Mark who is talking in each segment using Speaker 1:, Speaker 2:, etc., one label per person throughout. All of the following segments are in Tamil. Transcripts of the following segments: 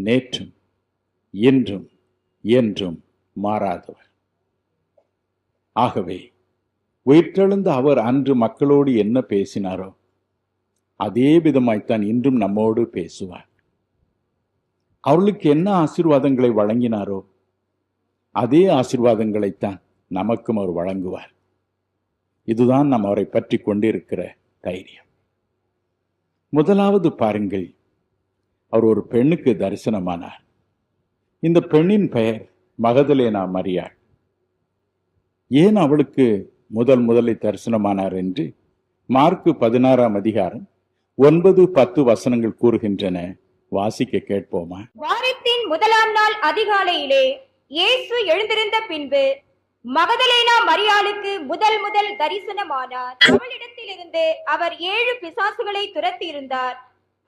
Speaker 1: நேற்றும் இன்றும் என்றும் மாறாதவர். ஆகவே உயிர்த்தெழுந்த அவர் அன்று மக்களோடு என்ன பேசினாரோ அதே விதமாய்த்தான் இன்றும் நம்மோடு பேசுவார். அவர்களுக்கு என்ன ஆசீர்வாதங்களை வழங்கினாரோ அதே ஆசீர்வாதங்களைத்தான் நமக்கும் அவர் வழங்குவார். இதுதான் நாம் அவரை பற்றி கொண்டிருக்கிற தைரியம். முதலாவது பாருங்கள், அவர் ஒரு பெண்ணுக்கு தரிசனமானார். இந்த பெண்ணின் பெயர் மகதலேனா மரியாள். ஏன் அவளுக்கு முதலில் தரிசனமானார் என்று மார்க்கு 16ஆம் அதிகாரம் 9-10 வசனங்கள் கூறுகின்றன. வாசிக்க கேட்போமா?
Speaker 2: வாரத்தின் முதலாம் நாள் அதிகாலையிலே இயேசு எழுந்திருந்த பின்பு மகதலேனா மரியாளுக்கு முதல் தரிசனமானார். அவளிடத்திலிருந்து அவர் 7 பிசாசுகளை துரத்தி இருந்தார்.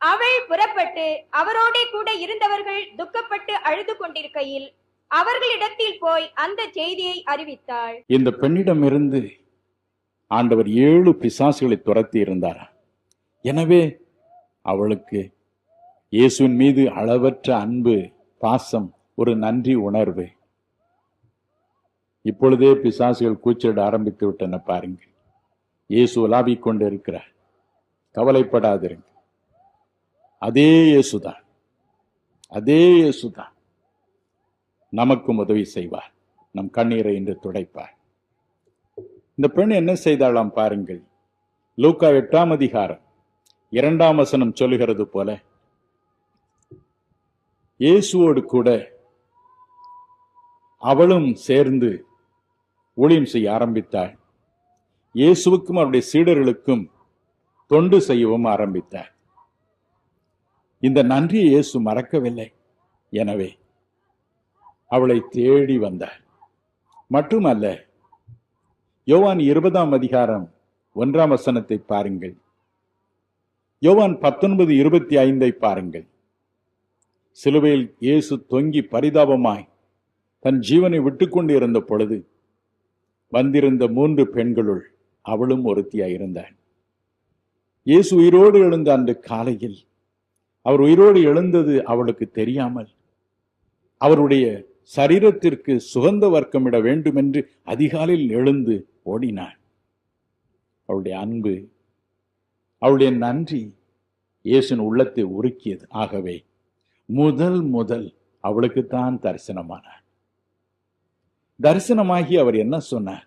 Speaker 2: அவள் புறப்பட்டு அவரோட கூட இருந்தவர்கள் துக்கப்பட்டு அழுது கொண்டிருக்கையில் அவர்களிடத்தில் போய் அந்த செய்தியை அறிவித்தாள்.
Speaker 1: இந்த பெண்ணிடமிருந்து ஆண்டவர் 7 பிசாசுகளை துரத்தி இருந்தார். எனவே அவளுக்கு இயேசுவின் மீது அளவற்ற அன்பு, பாசம், ஒரு நன்றி உணர்வு. இப்பொழுதே பிசாசுகள் கூச்சலிட ஆரம்பித்து விட்டன. பாருங்கள், இயேசு உலாவிக் கொண்டு இருக்கிறார். கவலைப்படாதிருங்க. அதே இயேசுதான், அதே இயேசுதான் நமக்கும் உதவி செய்வார். நம் கண்ணீரை இன்று துடைப்பார். இந்த பெண் என்ன செய்தாலாம் பாருங்கள். லூக்கா 8ஆம் அதிகாரம் 2ஆம் வசனம் சொல்லுகிறது போல, இயேசுவோடு கூட அவளும் சேர்ந்து ஊழியம் செய்ய ஆரம்பித்தாள். இயேசுவுக்கும் அவருடைய சீடர்களுக்கும் தொண்டு செய்யவும் ஆரம்பித்தார். இந்த நன்றியை இயேசு மறக்கவில்லை. எனவே அவளை தேடி வந்தார். மட்டுமல்ல, யோவான் 20ஆம் அதிகாரம் 1ஆம் வசனத்தை பாருங்கள். யோவான் 19:25 பாருங்கள். சிலுவையில் இயேசு தொங்கி பரிதாபமாய் தன் ஜீவனை விட்டுக்கொண்டு இருந்த பொழுது வந்திருந்த 3 பெண்களுள் அவளும் ஒருத்தியாயிருந்தாள். இயேசு உயிரோடு எழுந்த அன்று காலையில் அவர் உயிரோடு எழுந்தது அவளுக்கு தெரியாமல் அவருடைய சரீரத்திற்கு சுகந்த வர்க்கமிட வேண்டும் என்று அதிகாலையில் எழுந்து ஓடினாள். அவளுடைய அன்பு, அவளுடைய நன்றி இயேசுவின் உள்ளத்தை உருக்கியது. ஆகவே முதல் அவளுக்குத்தான் தரிசனமானார். தரிசனமாகி அவர் என்ன சொன்னார்?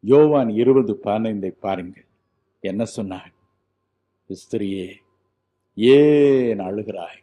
Speaker 1: யோவான் 20:15 பாருங்கள். என்ன சொன்னார்? ஸ்திரியே, ஏன் அழுகிறாய்?